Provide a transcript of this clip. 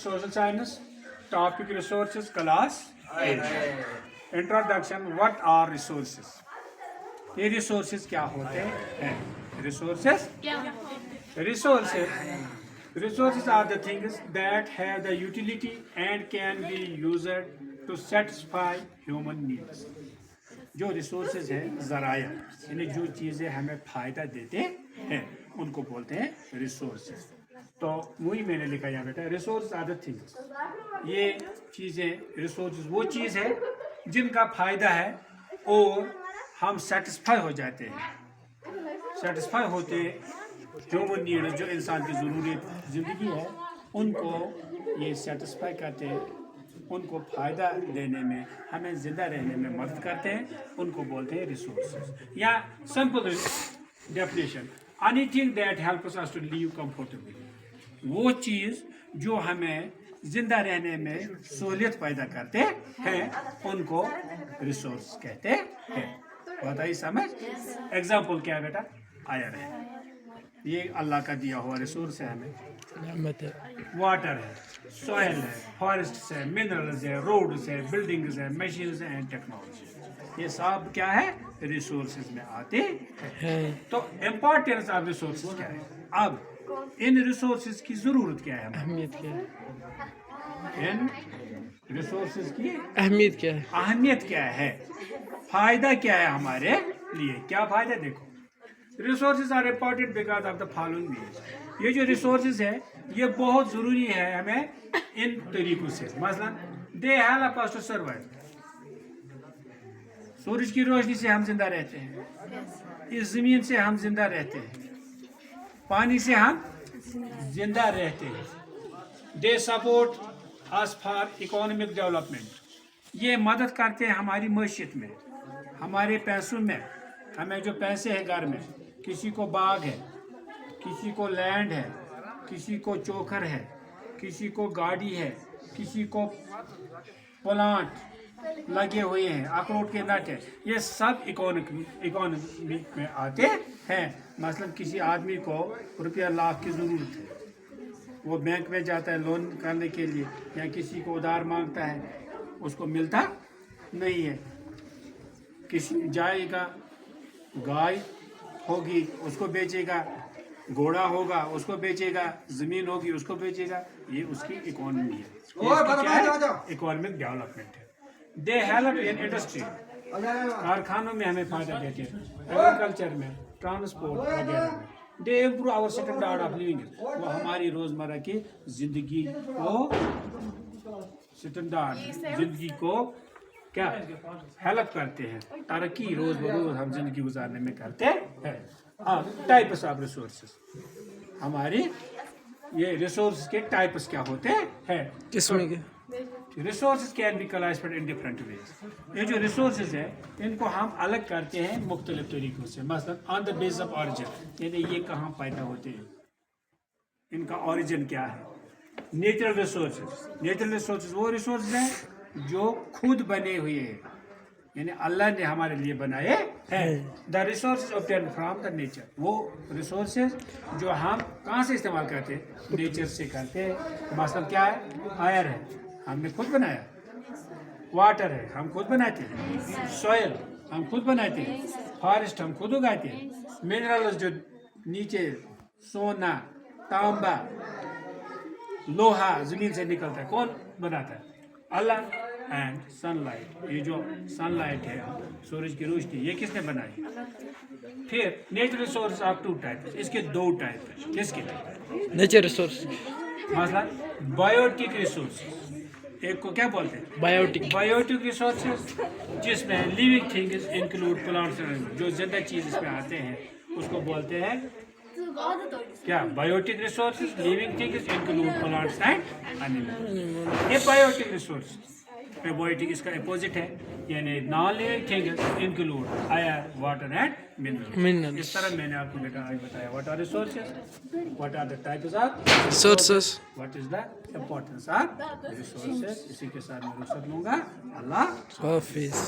Social science, topic resources, class 8. Introduction, what are resources? ये resources क्या होते हैं? Resources Resources are the things that have the utility and can be used to satisfy human needs. जो resources है ज़राया यानी जो चीज़ें हमें फ़ायदा देते हैं उनको बोलते हैं resources. तो वही मैंने लिखा यहाँ बेटा resources are the things. ये चीज़ें resources वो चीज़ है जिनका फ़ायदा है और हम satisfy हो जाते हैं. satisfy होते ह्यूमन नीड जो इंसान की ज़रूरत ज़िंदगी है उनको ये सेटिस्फाई करते हैं, उनको फ़ायदा देने में हमें ज़िंदा रहने में मदद करते हैं, उनको बोलते हैं रिसोर्सेज. या simple definition, anything that helps us to live comfortably, वो चीज़ जो हमें ज़िंदा रहने में सहूलियत पैदा करते हैं उनको रिसोर्स कहते हैं. बताइए समझ. एग्जाम्पल क्या है बेटा? आयर है, ये अल्लाह का दिया हुआ रिसोर्स है हमें. वाटर है, सॉइल है, फॉरेस्ट है, मिनरल्स है, रोड्स है, बिल्डिंग्स है, मशीन्स एंड टेक्नोलॉजी, ये सब क्या है रिसोर्सेज में आते हैं. तो इम्पोर्टेंस ऑफ रिसोर्सेज क्या है? अब इन रिसोर्सेज की ज़रूरत क्या है? अहमियत क्या है? इन रिसोर्सेज की अहमियत क्या है? अहमियत क्या है? फ़ायदा क्या है हमारे लिए? क्या फ़ायदा? देखो, resources are important because of the following means. ये जो रिसोर्सेज है ये बहुत ज़रूरी है हमें इन तरीक़ों से. मसलन they help us to survive. सूरज की रोशनी से हम जिंदा रहते हैं, इस ज़मीन से हम जिंदा रहते हैं, पानी से हम जिंदा रहते हैं. They support us for economic development, ये मदद करते हैं हमारी मईशत में, हमारे पैसों में. हमें जो पैसे हैं घर में, किसी को बाग है, किसी को लैंड है, किसी को चोकर है, किसी को गाड़ी है, किसी को प्लांट लगे हुए हैं, अखरोट के नट है, ये सब इकोनॉमी में आते हैं. मसलन किसी आदमी को रुपया लाख की ज़रूरत है, वो बैंक में जाता है लोन करने के लिए, या किसी को उधार मांगता है, उसको मिलता नहीं है. किसी जाएगा, गाय होगी उसको बेचेगा, घोड़ा होगा उसको बेचेगा, ज़मीन होगी उसको बेचेगा. ये उसकी इकोनॉमी है, इकोनॉमिक डेवलपमेंट है. दे हेल्प इन इंडस्ट्री, कारखानों में हमें फ़ायदा देते हैं, एग्रीकल्चर में, ट्रांसपोर्ट वगैरह में. They improve our standard of living, वो हमारी रोज़मर्रा की ज़िंदगी को स्टैंडर्ड ज़िंदगी को क्या हेल्प करते हैं, तरक्की रोज़ बरोज़ हम जिंदगी गुजारने में करते हैं. अब टाइप्स ऑफ रिसोर्सेज, हमारी ये रिसोर्स के टाइप्स क्या होते हैं? किस्में के resources can be classified in different ways. ये जो रिसोर्सेज है इनको हम अलग करते हैं मुख्तलिफ तरीक़ों से. मसलन on the base of origin, यानी ये कहाँ पैदा होते हैं, इनका ऑरिजिन क्या है. नेचुरल रिसोर्सेज वो रिसोर्सेज हैं जो खुद बने हुए हैं, यानी अल्लाह ने हमारे लिए बनाए हैं. The resources obtain from the nature, वो रिसोर्सेज जो हम कहाँ से इस्तेमाल करते हैं? नेचर से करते हैं. मसलन क्या है? आयर है, हमने खुद बनाया. वाटर है, हम खुद बनाते हैं. सॉइल हम खुद बनाते हैं. फॉरेस्ट हम खुद उगाते हैं. मिनरल्स जो नीचे सोना, तांबा, लोहा ज़मीन से निकलता है, कौन बनाता है? अल्लाह. एंड सनलाइट, ये जो सनलाइट है, सूरज की रोशनी, ये किसने बनाई? फिर natural resource of two type, इसके दो टाइप है. किसके? Nature resource. मतलब बायोटिक रिसोर्स, एक को क्या बोलते हैं? बायोटिक रिसोर्सेज, जिसमें लिविंग थिंग्स इंक्लूड प्लांट्स, जो जिंदा चीज़ इसमें आते हैं उसको बोलते हैं क्या? Biotic resources. Living things include plants and animals. ये बायोटिक रिसोर्स. बायोटिक इसका अपोजिट है, यानी non living things include air, water and minerals. इस तरह मैंने आपको बेटा आज बताया what are resources, what are the types of resources, what is the importance of resources. इसी के साथ मैं रुखसत लूँगा. अल्लाह हाफिज़.